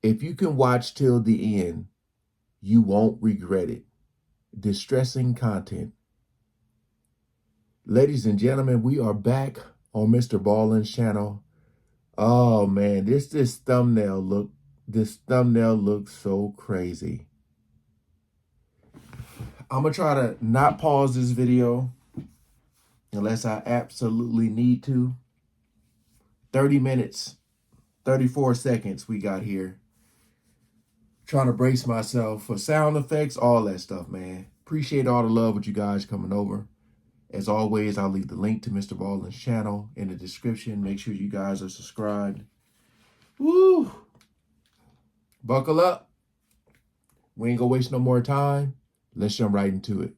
If you can watch till the end, you won't regret it. Distressing content. Ladies and gentlemen, we are back on Mr. Ballin's channel. Oh man, this thumbnail looks so crazy. I'm gonna try to not pause this video unless I absolutely need to. 30 minutes, 34 seconds we got here. Trying to brace myself for sound effects, all that stuff, man. Appreciate all the love with you guys coming over. As always, I'll leave the link to Mr. Ballin's channel in the description. Make sure you guys are subscribed. Woo! Buckle up. We ain't gonna waste no more time. Let's jump right into it.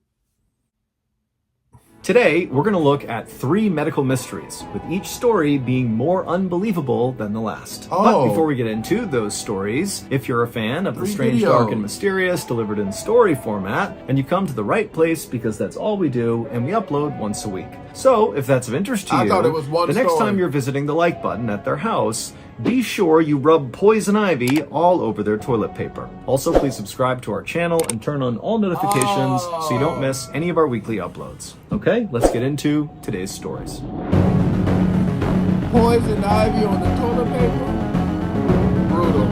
Today, we're going to look at 3 medical mysteries, with each story being more unbelievable than the last. But before we get into those stories, if you're a fan of the strange, dark, and mysterious delivered in story format, and you come to the right place because that's all we do, and we upload once a week. So, if that's of interest to you, the next time you're visiting the like button at their house, be sure you rub poison ivy all over their toilet paper. Also, please subscribe to our channel and turn on all notifications so you don't miss any of our weekly uploads. Okay, let's get into today's stories. Poison ivy on the toilet paper? Brutal.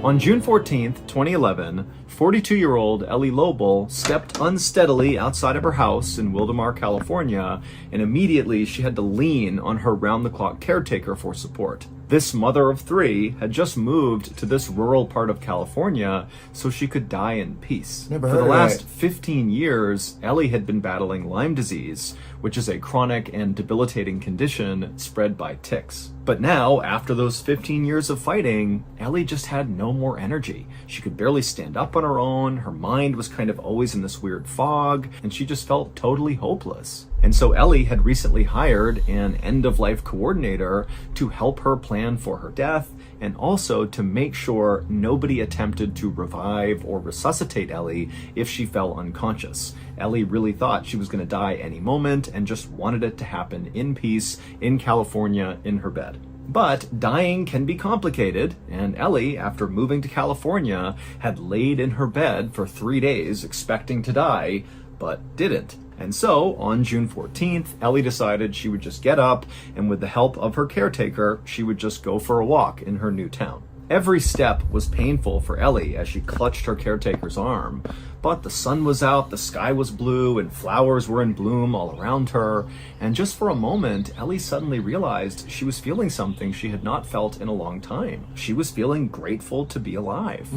On June 14th, 2011, 42-year-old Ellie Lobel stepped unsteadily outside of her house in Wildomar, California, and immediately she had to lean on her round-the-clock caretaker for support. This mother of 3 had just moved to this rural part of California so she could die in peace. For the last 15 years, Ellie had been battling Lyme disease, which is a chronic and debilitating condition spread by ticks. But now, after those 15 years of fighting, Ellie just had no more energy. She could barely stand up on her own, her mind was kind of always in this weird fog, and she just felt totally hopeless. And so Ellie had recently hired an end-of-life coordinator to help her plan for her death, and also to make sure nobody attempted to revive or resuscitate Ellie if she fell unconscious. Ellie really thought she was going to die any moment and just wanted it to happen in peace in California in her bed. But dying can be complicated, and Ellie, after moving to California, had laid in her bed for 3 days expecting to die, but didn't. And so, on June 14th, Ellie decided she would just get up, and with the help of her caretaker, she would just go for a walk in her new town. Every step was painful for Ellie as she clutched her caretaker's arm, but the sun was out, the sky was blue, and flowers were in bloom all around her, and just for a moment, Ellie suddenly realized she was feeling something she had not felt in a long time. She was feeling grateful to be alive.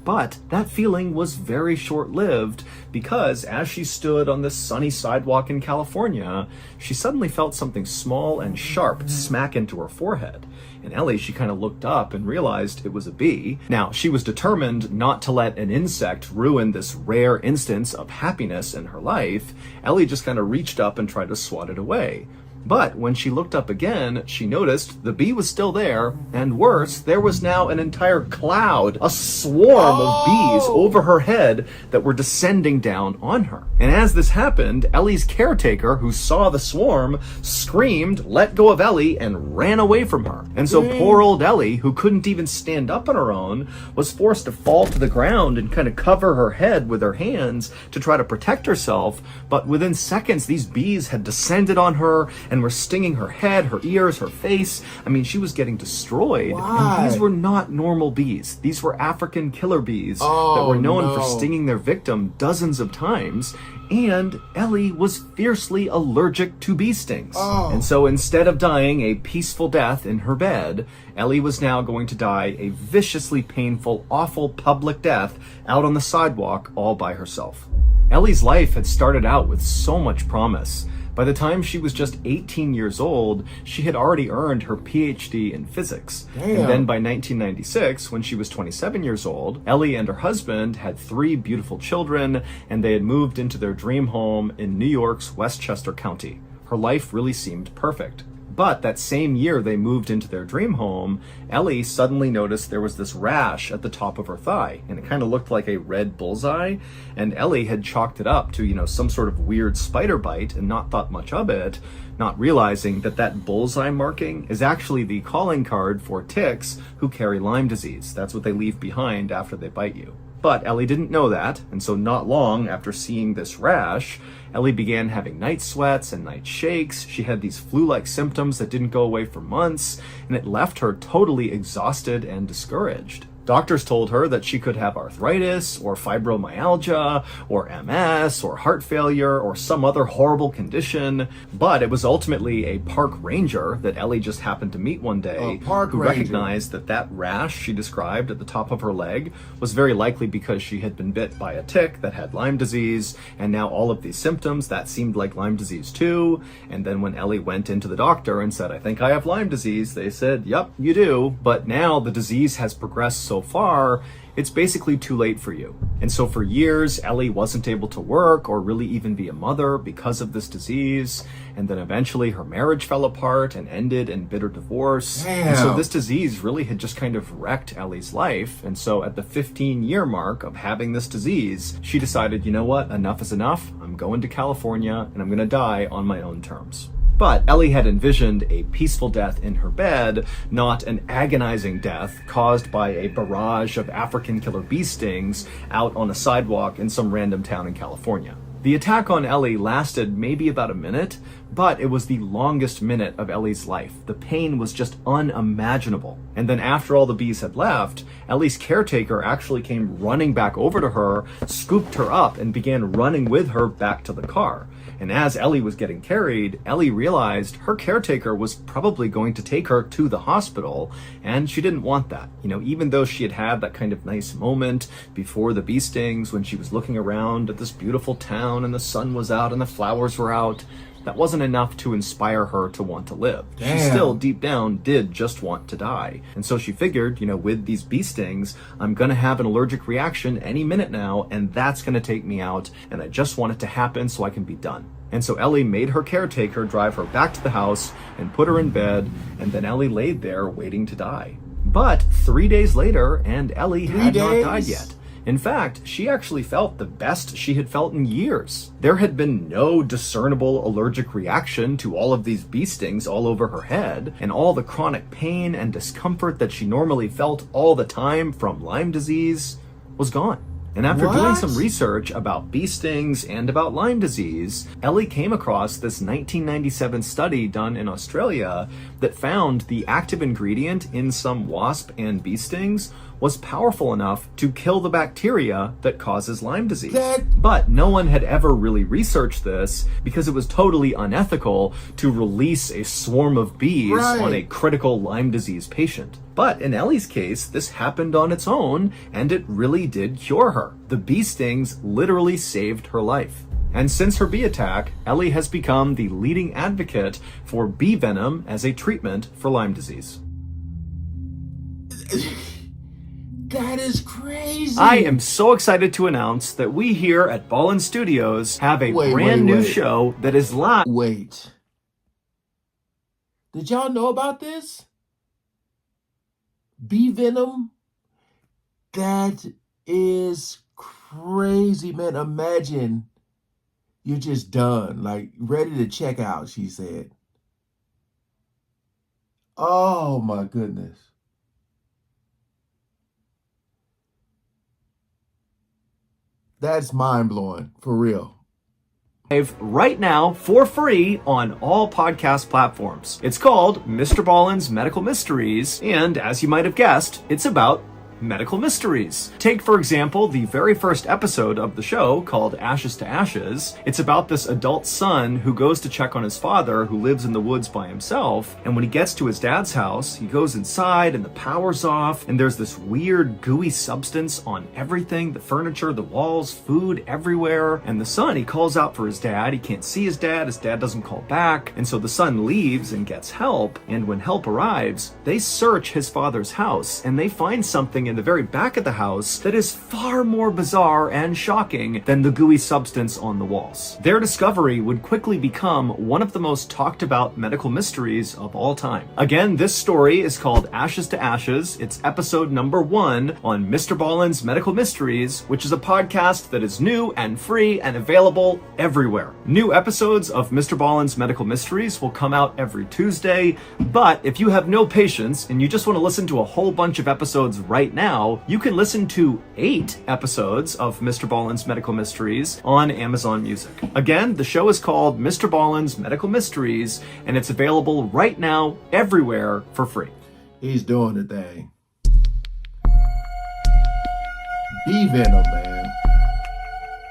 But that feeling was very short-lived, because as she stood on this sunny sidewalk in California, she suddenly felt something small and sharp smack into her forehead. And Ellie, she kind of looked up and realized it was a bee. Now, she was determined not to let an insect ruin this rare instance of happiness in her life. Ellie just kind of reached up and tried to swat it away. But when she looked up again, she noticed the bee was still there, and worse, there was now an entire cloud, a swarm of bees over her head that were descending down on her. And as this happened, Ellie's caretaker, who saw the swarm, screamed, let go of Ellie, and ran away from her. And so poor old Ellie, who couldn't even stand up on her own, was forced to fall to the ground and kind of cover her head with her hands to try to protect herself. But within seconds, these bees had descended on her and were stinging her head, her ears, her face. I mean, she was getting destroyed. And these were not normal bees. These were African killer bees that were known for stinging their victim dozens of times. And Ellie was fiercely allergic to bee stings. And so instead of dying a peaceful death in her bed, Ellie was now going to die a viciously painful, awful public death out on the sidewalk all by herself. Ellie's life had started out with so much promise. By the time she was just 18 years old, she had already earned her PhD in physics. And then by 1996, when she was 27 years old, Ellie and her husband had 3 beautiful children, and they had moved into their dream home in New York's Westchester County. Her life really seemed perfect. But that same year they moved into their dream home, Ellie suddenly noticed there was this rash at the top of her thigh, and it kind of looked like a red bullseye, and Ellie had chalked it up to, some sort of weird spider bite and not thought much of it, not realizing that that bullseye marking is actually the calling card for ticks who carry Lyme disease. That's what they leave behind after they bite you. But Ellie didn't know that, and so not long after seeing this rash, Ellie began having night sweats and night shakes. She had these flu-like symptoms that didn't go away for months, and it left her totally exhausted and discouraged. Doctors told her that she could have arthritis or fibromyalgia or MS or heart failure or some other horrible condition, but it was ultimately a park ranger that Ellie just happened to meet one day who recognized that that rash she described at the top of her leg was very likely because she had been bit by a tick that had Lyme disease, and now all of these symptoms, that seemed like Lyme disease too. And then when Ellie went into the doctor and said, "I think I have Lyme disease," they said, "Yep, you do, but now the disease has progressed so far, it's basically too late for you." And so for years, Ellie wasn't able to work or really even be a mother because of this disease. And then eventually her marriage fell apart and ended in bitter divorce. And so this disease really had just kind of wrecked Ellie's life. And so at the 15-year mark of having this disease, she decided, you know what, enough is enough. I'm going to California and I'm going to die on my own terms. But Ellie had envisioned a peaceful death in her bed, not an agonizing death caused by a barrage of African killer bee stings out on a sidewalk in some random town in California. The attack on Ellie lasted maybe about a minute, but it was the longest minute of Ellie's life. The pain was just unimaginable. And then after all the bees had left, Ellie's caretaker actually came running back over to her, scooped her up, and began running with her back to the car. And as Ellie was getting carried, Ellie realized her caretaker was probably going to take her to the hospital, and she didn't want that. Even though she had had that kind of nice moment before the bee stings when she was looking around at this beautiful town and the sun was out and the flowers were out, that wasn't enough to inspire her to want to live. She still, deep down, did just want to die. And so she figured, with these bee stings, I'm gonna have an allergic reaction any minute now, and that's gonna take me out, and I just want it to happen so I can be done. And so Ellie made her caretaker drive her back to the house and put her in bed, and then Ellie laid there waiting to die. But 3 days later, and Ellie had not died yet. In fact, she actually felt the best she had felt in years. There had been no discernible allergic reaction to all of these bee stings all over her head, and all the chronic pain and discomfort that she normally felt all the time from Lyme disease was gone. And after doing some research about bee stings and about Lyme disease, Ellie came across this 1997 study done in Australia that found the active ingredient in some wasp and bee stings was powerful enough to kill the bacteria that causes Lyme disease. But no one had ever really researched this because it was totally unethical to release a swarm of bees on a critical Lyme disease patient. But in Ellie's case, this happened on its own, and it really did cure her. The bee stings literally saved her life. And since her bee attack, Ellie has become the leading advocate for bee venom as a treatment for Lyme disease. That is crazy. I am so excited to announce that we here at Ballin Studios have a brand new show that is live. Wait. Did y'all know about this? Bee venom? That is crazy, man. Imagine you're just done, like ready to check out, she said. Oh my goodness. That's mind-blowing, for real. Right now for free on all podcast platforms. It's called Mr. Ballin's Medical Mysteries, and as you might have guessed, it's about medical mysteries. Take, for example, the very first episode of the show called Ashes to Ashes. It's about this adult son who goes to check on his father who lives in the woods by himself, and when he gets to his dad's house, he goes inside and the power's off, and there's this weird gooey substance on everything, the furniture, the walls, food everywhere, and the son, he calls out for his dad. He can't see his dad doesn't call back, and so the son leaves and gets help, and when help arrives, they search his father's house, and they find something in the very back of the house that is far more bizarre and shocking than the gooey substance on the walls. Their discovery would quickly become one of the most talked about medical mysteries of all time. Again, this story is called Ashes to Ashes. It's episode number 1 on Mr. Ballen's Medical Mysteries, which is a podcast that is new and free and available everywhere. New episodes of Mr. Ballen's Medical Mysteries will come out every Tuesday, but if you have no patience and you just want to listen to a whole bunch of episodes right now, you can listen to 8 episodes of Mr. Ballen's Medical Mysteries on Amazon Music. Again, the show is called Mr. Ballen's Medical Mysteries, and it's available right now everywhere for free. He's doing the thing. B-Venom, man.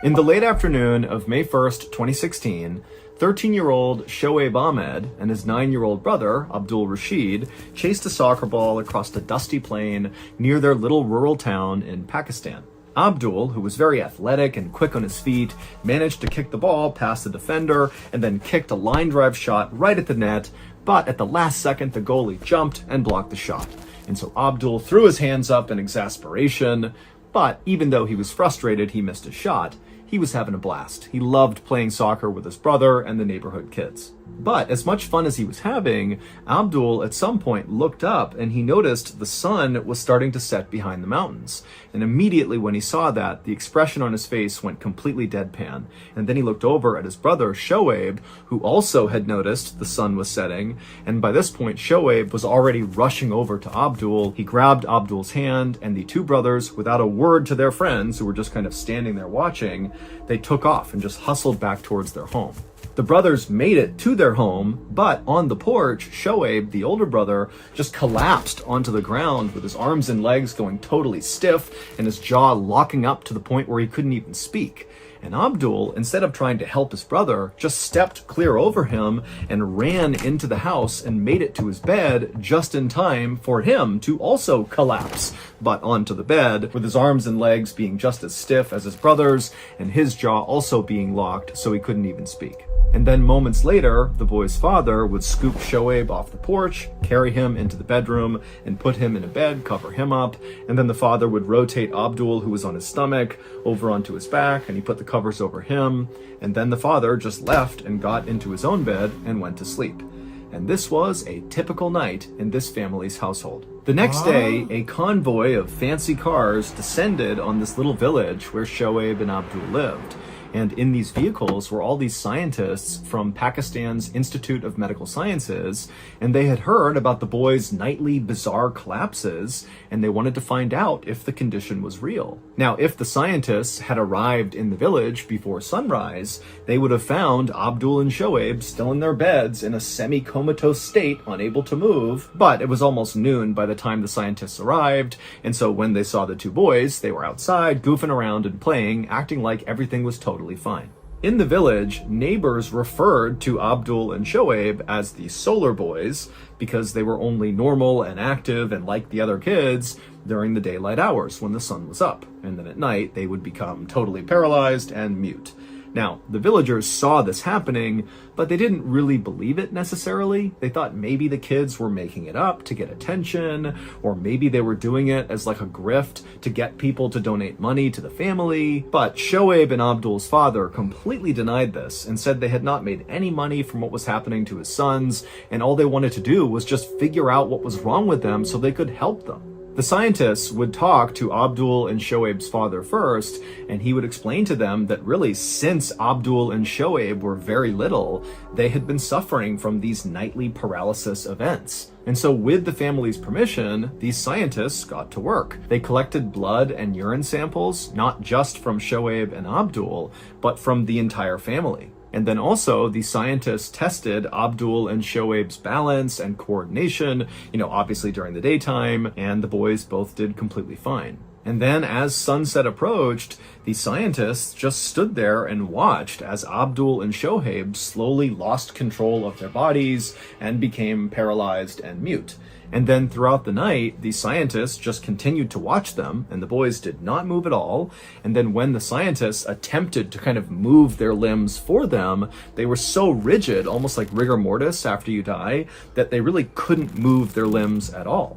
In the late afternoon of May 1st, 2016, 13-year-old Shoaib Ahmed and his 9-year-old brother, Abdul Rashid, chased a soccer ball across the dusty plain near their little rural town in Pakistan. Abdul, who was very athletic and quick on his feet, managed to kick the ball past the defender and then kicked a line drive shot right at the net, but at the last second the goalie jumped and blocked the shot. And so Abdul threw his hands up in exasperation, but even though he was frustrated he missed his shot, he was having a blast. He loved playing soccer with his brother and the neighborhood kids. But as much fun as he was having, Abdul at some point looked up and he noticed the sun was starting to set behind the mountains. And immediately when he saw that, the expression on his face went completely deadpan. And then he looked over at his brother, Shoaib, who also had noticed the sun was setting. And by this point, Shoaib was already rushing over to Abdul. He grabbed Abdul's hand, and the two brothers, without a word to their friends who were just kind of standing there watching, they took off and just hustled back towards their home. The brothers made it to their home, but on the porch, Shoaib, the older brother, just collapsed onto the ground with his arms and legs going totally stiff and his jaw locking up to the point where he couldn't even speak. And Abdul, instead of trying to help his brother, just stepped clear over him and ran into the house and made it to his bed just in time for him to also collapse, but onto the bed, with his arms and legs being just as stiff as his brother's and his jaw also being locked so he couldn't even speak. And then moments later, the boy's father would scoop Shoaib off the porch, carry him into the bedroom, and put him in a bed, cover him up. And then the father would rotate Abdul, who was on his stomach, over onto his back, and he put the covers over him. And then the father just left and got into his own bed and went to sleep. And this was a typical night in this family's household. The next day, a convoy of fancy cars descended on this little village where Shoaib and Abdul lived. And in these vehicles were all these scientists from Pakistan's Institute of Medical Sciences, and they had heard about the boy's nightly bizarre collapses, and they wanted to find out if the condition was real. Now, if the scientists had arrived in the village before sunrise, they would have found Abdul and Shoaib still in their beds in a semi-comatose state, unable to move, but it was almost noon by the time the scientists arrived, and so when they saw the two boys, they were outside, goofing around and playing, acting like everything was totally fine. In the village, neighbors referred to Abdul and Shoaib as the solar boys because they were only normal and active and like the other kids during the daylight hours when the sun was up, and then at night they would become totally paralyzed and mute. Now, the villagers saw this happening, but they didn't really believe it necessarily. They thought maybe the kids were making it up to get attention, or maybe they were doing it as like a grift to get people to donate money to the family. But Shoaib and Abdul's father completely denied this and said they had not made any money from what was happening to his sons, and all they wanted to do was just figure out what was wrong with them so they could help them. The scientists would talk to Abdul and Shoaib's father first, and he would explain to them that really since Abdul and Shoaib were very little, they had been suffering from these nightly paralysis events. And so with the family's permission, these scientists got to work. They collected blood and urine samples, not just from Shoaib and Abdul, but from the entire family. And then also, the scientists tested Abdul and Shoaib's balance and coordination, obviously during the daytime, and the boys both did completely fine. And then as sunset approached, the scientists just stood there and watched as Abdul and Shoaib slowly lost control of their bodies and became paralyzed and mute. And then throughout the night, the scientists just continued to watch them, and the boys did not move at all. And then when the scientists attempted to kind of move their limbs for them, they were so rigid, almost like rigor mortis after you die, that they really couldn't move their limbs at all.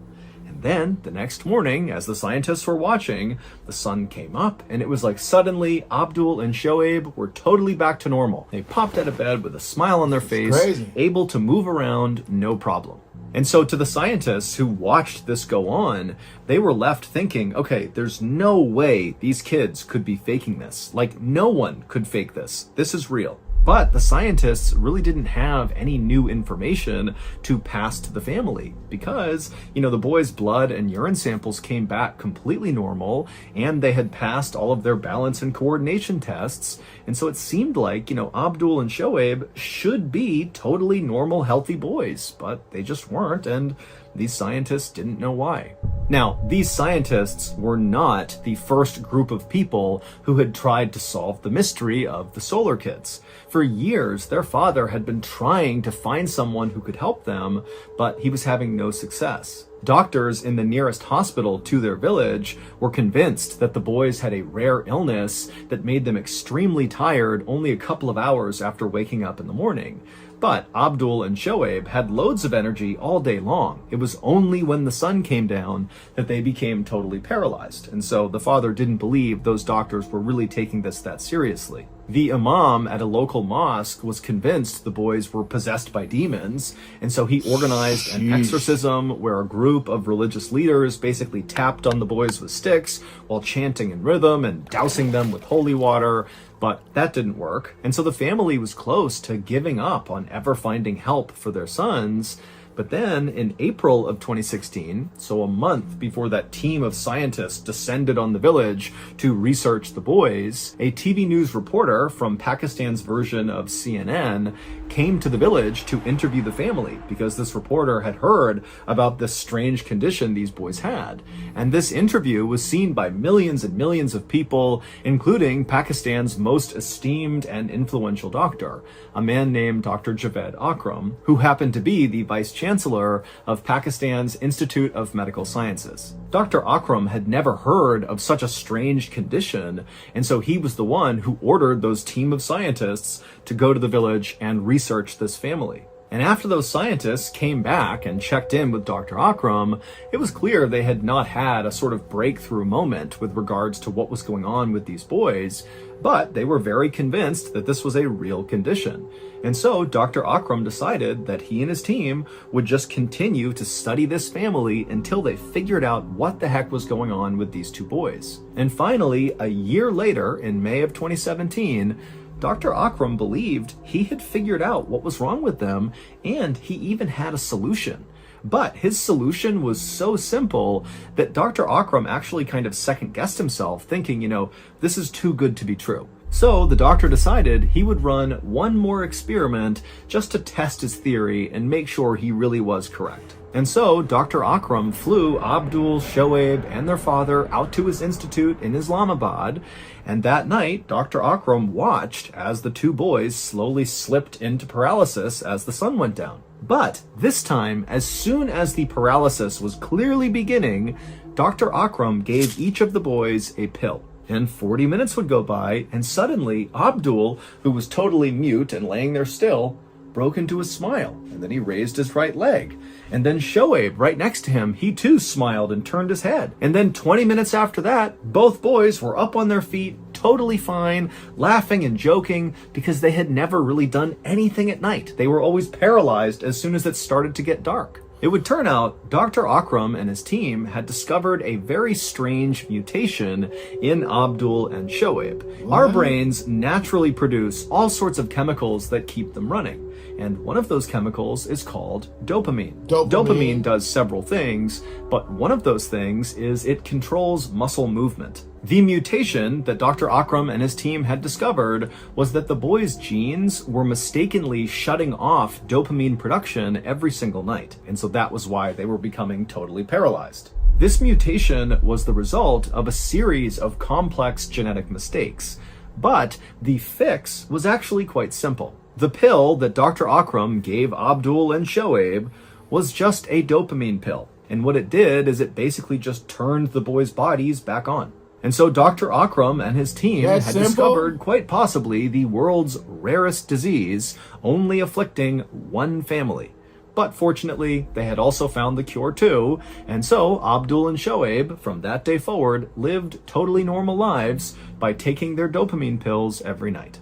then, the next morning, as the scientists were watching, the sun came up, and it was like suddenly Abdul and Shoaib were totally back to normal. They popped out of bed with a smile on their face, crazy. able to move around, no problem. And so to the scientists who watched this go on, they were left thinking, okay, there's no way these kids could be faking this. Like, no one could fake this. This is real. But the scientists really didn't have any new information to pass to the family because, the boys' blood and urine samples came back completely normal and they had passed all of their balance and coordination tests. And so it seemed like, Abdul and Shoaib should be totally normal, healthy boys, but they just weren't. And these scientists didn't know why. Now, these scientists were not the first group of people who had tried to solve the mystery of the Solar Kids. For years, their father had been trying to find someone who could help them, but he was having no success. Doctors in the nearest hospital to their village were convinced that the boys had a rare illness that made them extremely tired only a couple of hours after waking up in the morning. But Abdul and Shoaib had loads of energy all day long. It was only when the sun came down that they became totally paralyzed. And so the father didn't believe those doctors were really taking this that seriously. The imam at a local mosque was convinced the boys were possessed by demons, and so he organized an exorcism where a group of religious leaders basically tapped on the boys with sticks while chanting in rhythm and dousing them with holy water. But that didn't work, and so the family was close to giving up on ever finding help for their sons. But then in April of 2016, so a month before that team of scientists descended on the village to research the boys, a TV news reporter from Pakistan's version of CNN came to the village to interview the family because this reporter had heard about this strange condition these boys had. And this interview was seen by millions and millions of people, including Pakistan's most esteemed and influential doctor, a man named Dr. Javed Akram, who happened to be the vice chancellor of Pakistan's Institute of Medical Sciences. Dr. Akram had never heard of such a strange condition, and so he was the one who ordered those team of scientists to go to the village and research this family. And after those scientists came back and checked in with Dr. Akram, it was clear they had not had a sort of breakthrough moment with regards to what was going on with these boys, but they were very convinced that this was a real condition. And so Dr. Akram decided that he and his team would just continue to study this family until they figured out what the heck was going on with these two boys. And finally, a year later, in May of 2017, Dr. Akram believed he had figured out what was wrong with them, and he even had a solution. But his solution was so simple that Dr. Akram actually kind of second-guessed himself, thinking, this is too good to be true. So the doctor decided he would run one more experiment just to test his theory and make sure he really was correct. And so Dr. Akram flew Abdul, Shoaib, and their father out to his institute in Islamabad, and that night Dr. Akram watched as the two boys slowly slipped into paralysis as the sun went down. But this time, as soon as the paralysis was clearly beginning, Dr. Akram gave each of the boys a pill. And 40 minutes would go by, and suddenly Abdul, who was totally mute and laying there still, broke into a smile, and then he raised his right leg. And then Shoaib, right next to him, he too smiled and turned his head. And then 20 minutes after that, both boys were up on their feet, totally fine, laughing and joking, because they had never really done anything at night. They were always paralyzed as soon as it started to get dark. It would turn out Dr. Akram and his team had discovered a very strange mutation in Abdul and Shoaib. Our brains naturally produce all sorts of chemicals that keep them running. And one of those chemicals is called dopamine. Dopamine does several things, but one of those things is it controls muscle movement. The mutation that Dr. Akram and his team had discovered was that the boys' genes were mistakenly shutting off dopamine production every single night. And so that was why they were becoming totally paralyzed. This mutation was the result of a series of complex genetic mistakes. But the fix was actually quite simple. The pill that Dr. Akram gave Abdul and Shoaib was just a dopamine pill. And what it did is it basically just turned the boys' bodies back on. And so Dr. Akram and his team had discovered quite possibly the world's rarest disease, only afflicting one family. But fortunately, they had also found the cure too, and so Abdul and Shoaib, from that day forward, lived totally normal lives by taking their dopamine pills every night.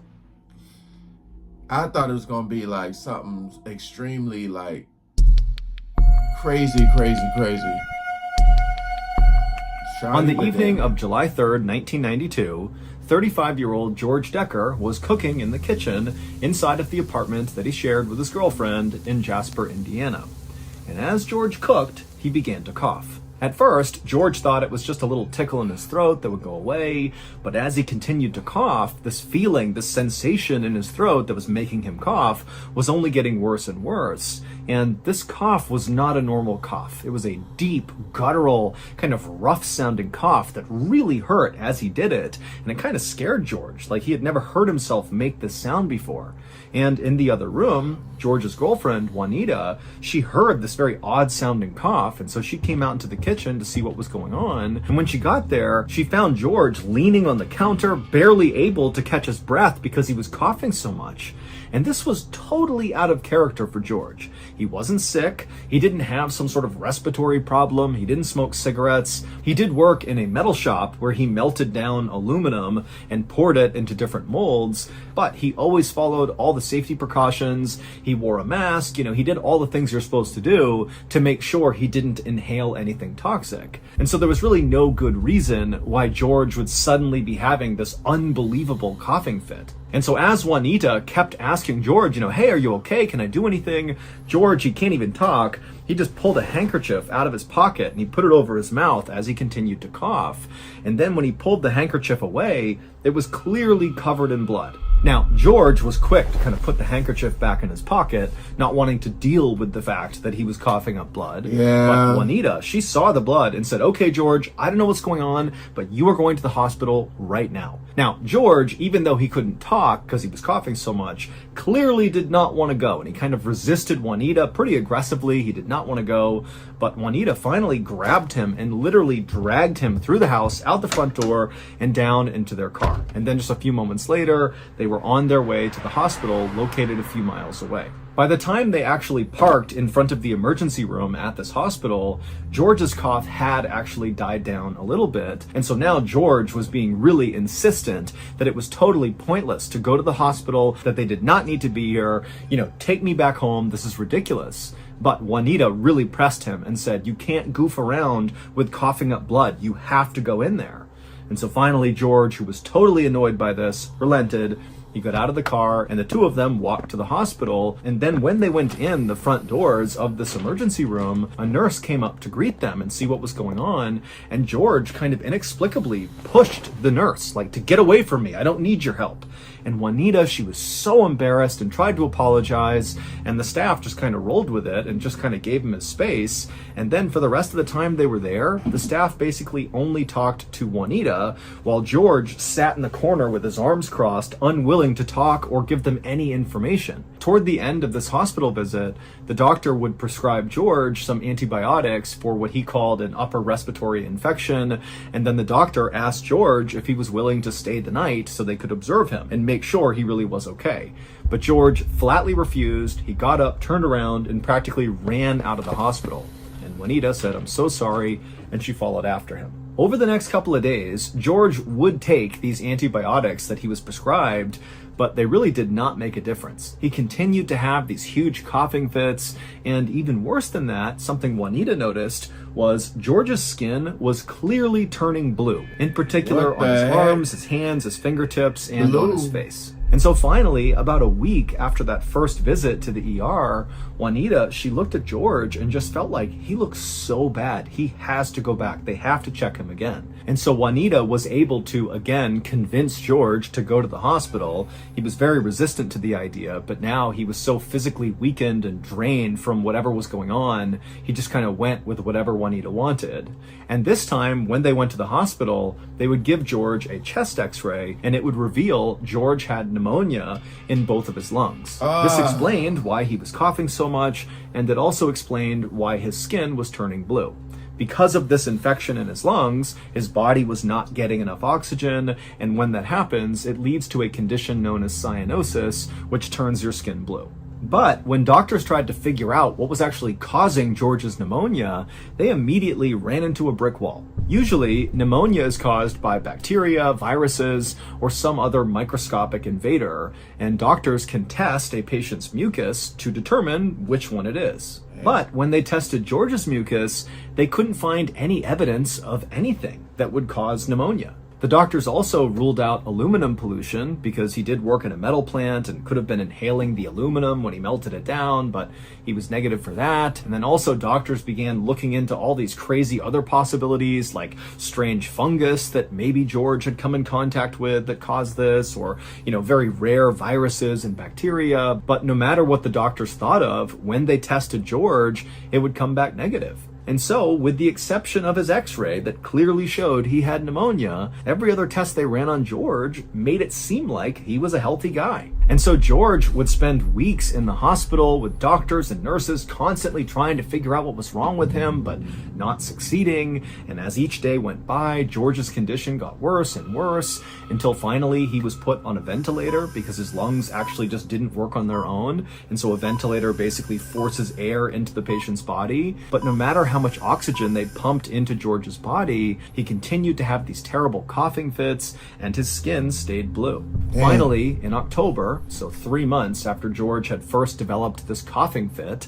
I thought it was gonna be like something extremely like crazy. On the evening of July 3rd, 1992, 35-year-old George Decker was cooking in the kitchen inside of the apartment that he shared with his girlfriend in Jasper, Indiana. And as George cooked, he began to cough. At first, George thought it was just a little tickle in his throat that would go away, but as he continued to cough, this feeling, this sensation in his throat that was making him cough was only getting worse and worse. And this cough was not a normal cough. It was a deep, guttural, kind of rough-sounding cough that really hurt as he did it, and it kind of scared George, like he had never heard himself make this sound before. And in the other room, George's girlfriend, Juanita, she heard this very odd-sounding cough, and so she came out into the kitchen to see what was going on. And when she got there, she found George leaning on the counter, barely able to catch his breath because he was coughing so much. And this was totally out of character for George. He wasn't sick. He didn't have some sort of respiratory problem. He didn't smoke cigarettes. He did work in a metal shop where he melted down aluminum and poured it into different molds, but he always followed all the safety precautions. He wore a mask. He did all the things you're supposed to do to make sure he didn't inhale anything toxic. And so there was really no good reason why George would suddenly be having this unbelievable coughing fit. And so as Juanita kept asking George, hey, are you okay? Can I do anything? George, he can't even talk. He just pulled a handkerchief out of his pocket and he put it over his mouth as he continued to cough. And then when he pulled the handkerchief away, it was clearly covered in blood. Now, George was quick to kind of put the handkerchief back in his pocket, not wanting to deal with the fact that he was coughing up blood. Yeah. But Juanita, she saw the blood and said, okay, George, I don't know what's going on, but you are going to the hospital right now. Now, George, even though he couldn't talk because he was coughing so much, clearly did not want to go. And he kind of resisted Juanita pretty aggressively. He did not want to go. But Juanita finally grabbed him and literally dragged him through the house, out the front door, and down into their car. And then just a few moments later, they were on their way to the hospital located a few miles away. By the time they actually parked in front of the emergency room at this hospital, George's cough had actually died down a little bit. And so now George was being really insistent that it was totally pointless to go to the hospital, that they did not need to be here. Take me back home. This is ridiculous. But Juanita really pressed him and said, you can't goof around with coughing up blood. You have to go in there. And so finally, George, who was totally annoyed by this, relented. He got out of the car and the two of them walked to the hospital. And then when they went in the front doors of this emergency room, a nurse came up to greet them and see what was going on. And George kind of inexplicably pushed the nurse, like, to get away from me. I don't need your help. And Juanita, she was so embarrassed and tried to apologize, and the staff just kind of rolled with it and just kind of gave him his space. And then for the rest of the time they were there, the staff basically only talked to Juanita, while George sat in the corner with his arms crossed, unwilling to talk or give them any information. Toward the end of this hospital visit, the doctor would prescribe George some antibiotics for what he called an upper respiratory infection, and then the doctor asked George if he was willing to stay the night so they could observe him and make sure he really was okay. But George flatly refused. He got up, turned around, and practically ran out of the hospital. And Juanita said, "I'm so sorry," and she followed after him. Over the next couple of days, George would take these antibiotics that he was prescribed, but they really did not make a difference. He continued to have these huge coughing fits, and even worse than that, something Juanita noticed was George's skin was clearly turning blue, in particular on his arms, his hands, his fingertips, and on his face. And so finally, about a week after that first visit to the ER, Juanita, she looked at George and just felt like he looks so bad. He has to go back. They have to check him again. And so Juanita was able to, again, convince George to go to the hospital. He was very resistant to the idea, but now he was so physically weakened and drained from whatever was going on, he just kind of went with whatever Juanita wanted. And this time, when they went to the hospital, they would give George a chest x-ray, and it would reveal George had pneumonia in both of his lungs. This explained why he was coughing so much, and it also explained why his skin was turning blue. Because of this infection in his lungs, his body was not getting enough oxygen, and when that happens, it leads to a condition known as cyanosis, which turns your skin blue. But when doctors tried to figure out what was actually causing George's pneumonia, they immediately ran into a brick wall. Usually, pneumonia is caused by bacteria, viruses, or some other microscopic invader, and doctors can test a patient's mucus to determine which one it is. But when they tested George's mucus, they couldn't find any evidence of anything that would cause pneumonia. The doctors also ruled out aluminum pollution because he did work in a metal plant and could have been inhaling the aluminum when he melted it down, but he was negative for that. And then also doctors began looking into all these crazy other possibilities like strange fungus that maybe George had come in contact with that caused this, or, very rare viruses and bacteria. But no matter what the doctors thought of, when they tested George, it would come back negative. And so, with the exception of his x-ray that clearly showed he had pneumonia, every other test they ran on George made it seem like he was a healthy guy. And so George would spend weeks in the hospital with doctors and nurses constantly trying to figure out what was wrong with him, but not succeeding. And as each day went by, George's condition got worse and worse until finally he was put on a ventilator because his lungs actually just didn't work on their own. And so a ventilator basically forces air into the patient's body. But no matter how much oxygen they pumped into George's body, he continued to have these terrible coughing fits and his skin stayed blue. Damn. Finally, in October, so 3 months after George had first developed this coughing fit,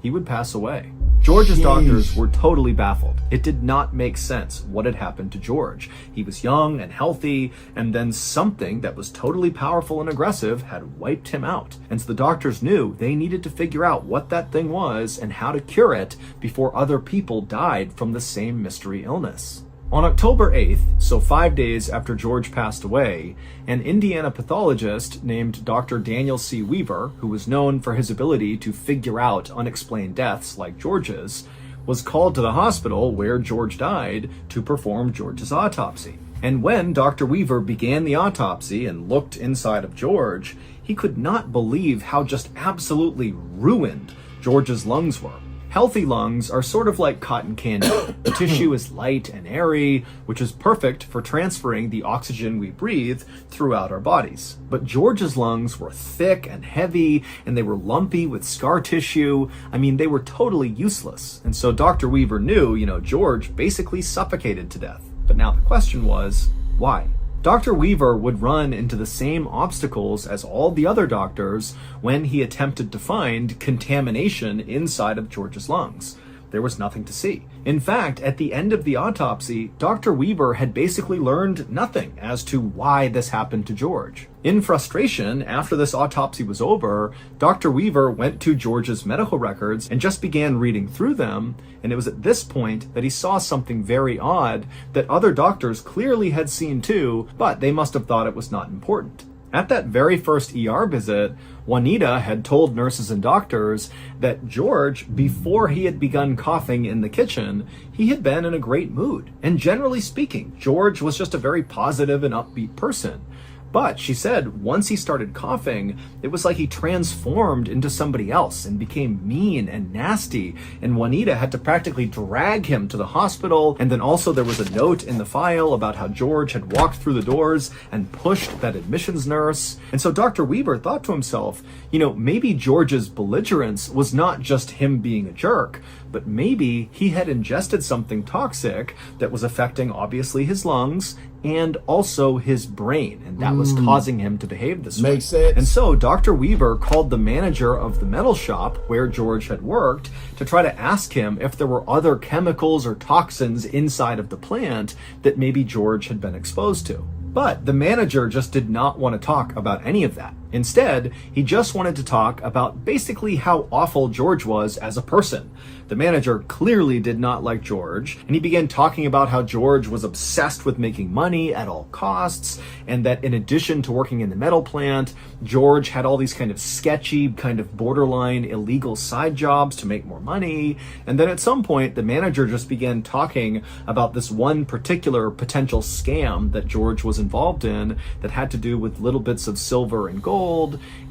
he would pass away. George's doctors were totally baffled. It did not make sense what had happened to George. He was young and healthy, and then something that was totally powerful and aggressive had wiped him out. And so the doctors knew they needed to figure out what that thing was and how to cure it before other people died from the same mystery illness. On October 8th, so 5 days after George passed away, an Indiana pathologist named Dr. Daniel C. Weaver, who was known for his ability to figure out unexplained deaths like George's, was called to the hospital where George died to perform George's autopsy. And when Dr. Weaver began the autopsy and looked inside of George, he could not believe how just absolutely ruined George's lungs were. Healthy lungs are sort of like cotton candy. The tissue is light and airy, which is perfect for transferring the oxygen we breathe throughout our bodies. But George's lungs were thick and heavy, and they were lumpy with scar tissue. I mean, they were totally useless. And so Dr. Weaver knew, George basically suffocated to death. But now the question was, why? Dr. Weaver would run into the same obstacles as all the other doctors when he attempted to find contamination inside of George's lungs. There was nothing to see. In fact, at the end of the autopsy, Dr. Weaver had basically learned nothing as to why this happened to George. In frustration, after this autopsy was over, Dr. Weaver went to George's medical records and just began reading through them, and it was at this point that he saw something very odd that other doctors clearly had seen too, but they must have thought it was not important. At that very first ER visit, Juanita had told nurses and doctors that George, before he had begun coughing in the kitchen, he had been in a great mood. And generally speaking, George was just a very positive and upbeat person. But she said once he started coughing, it was like he transformed into somebody else and became mean and nasty. And Juanita had to practically drag him to the hospital. And then also there was a note in the file about how George had walked through the doors and pushed that admissions nurse. And so Dr. Weaver thought to himself, maybe George's belligerence was not just him being a jerk, but maybe he had ingested something toxic that was affecting obviously his lungs and also his brain, and that was causing him to behave this way. Makes sense. And so Dr. Weaver called the manager of the metal shop where George had worked to try to ask him if there were other chemicals or toxins inside of the plant that maybe George had been exposed to. But the manager just did not want to talk about any of that. Instead, he just wanted to talk about basically how awful George was as a person. The manager clearly did not like George, and he began talking about how George was obsessed with making money at all costs, and that in addition to working in the metal plant, George had all these kind of sketchy, kind of borderline illegal side jobs to make more money. And then at some point, the manager just began talking about this one particular potential scam that George was involved in that had to do with little bits of silver and gold.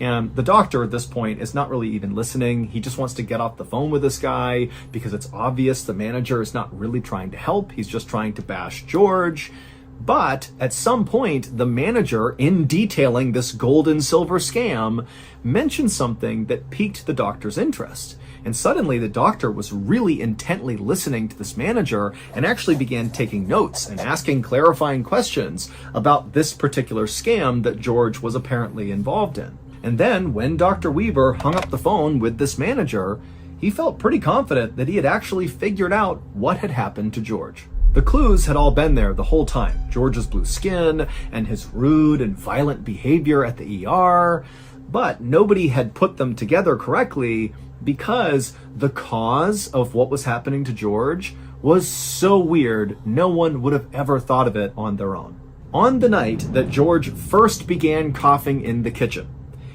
And the doctor at this point is not really even listening. He just wants to get off the phone with this guy because it's obvious the manager is not really trying to help. He's just trying to bash George. But at some point, the manager, in detailing this gold and silver scam, mentioned something that piqued the doctor's interest. And suddenly the doctor was really intently listening to this manager and actually began taking notes and asking clarifying questions about this particular scam that George was apparently involved in. And then when Dr. Weaver hung up the phone with this manager, he felt pretty confident that he had actually figured out what had happened to George. The clues had all been there the whole time. George's blue skin and his rude and violent behavior at the ER, but nobody had put them together correctly because the cause of what was happening to George was so weird, no one would have ever thought of it on their own. On the night that George first began coughing in the kitchen,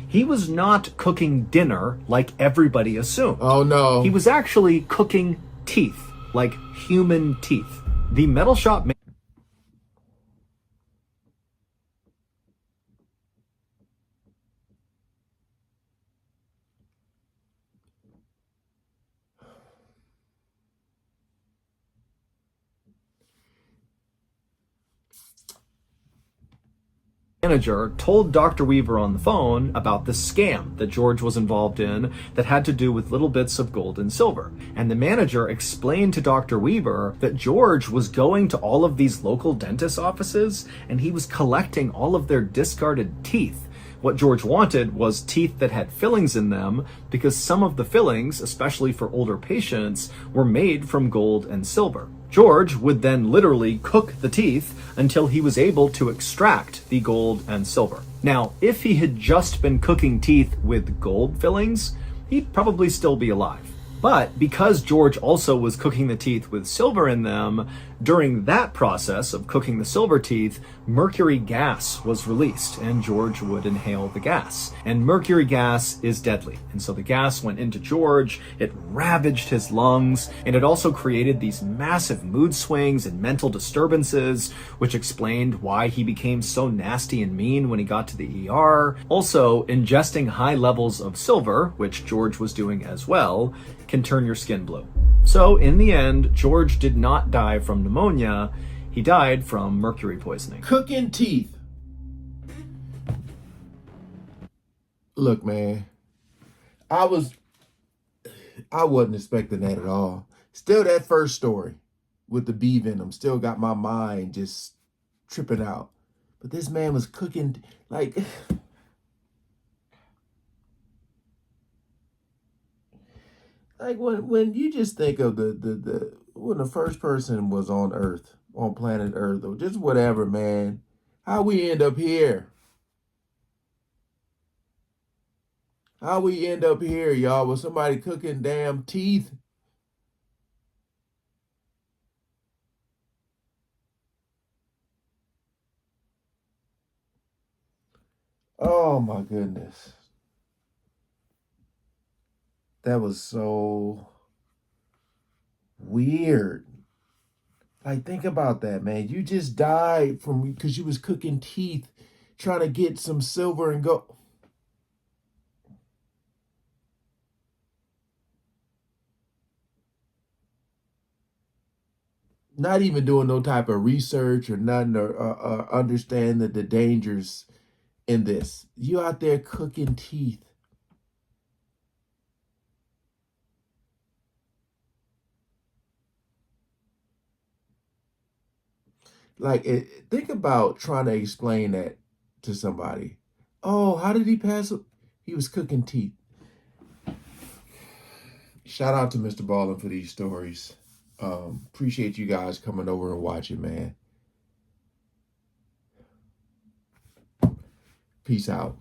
he was not cooking dinner like everybody assumed. Oh no. He was actually cooking teeth, like human teeth. The metal shop manager told Dr. Weaver on the phone about the scam that George was involved in that had to do with little bits of gold and silver. And the manager explained to Dr. Weaver that George was going to all of these local dentist offices and he was collecting all of their discarded teeth. What George wanted was teeth that had fillings in them because some of the fillings, especially for older patients, were made from gold and silver. George would then literally cook the teeth until he was able to extract the gold and silver. Now, if he had just been cooking teeth with gold fillings, he'd probably still be alive. But because George also was cooking the teeth with silver in them, during that process of cooking the silver teeth, mercury gas was released and George would inhale the gas. And mercury gas is deadly. And so the gas went into George, it ravaged his lungs, and it also created these massive mood swings and mental disturbances, which explained why he became so nasty and mean when he got to the ER. Also, ingesting high levels of silver, which George was doing as well, can turn your skin blue. So in the end, George did not die from pneumonia. He died from mercury poisoning. Cooking teeth. Look, man, I wasn't expecting that at all. Still, that first story with the bee venom still got my mind just tripping out. But this man was cooking, like, like when you just think of the when the first person was on Earth, on planet Earth, or just whatever, man, how we end up here. How we end up here, y'all, with somebody cooking damn teeth. Oh my goodness. That was so weird. Like, think about that, man. You just died from because you was cooking teeth, trying to get some silver and gold. Not even doing no type of research or nothing, or understand the dangers in this. You out there cooking teeth. Like, think about trying to explain that to somebody. Oh, how did he pass? He was cooking teeth. Shout out to Mr. Ballin for these stories. Appreciate you guys coming over and watching, man. Peace out.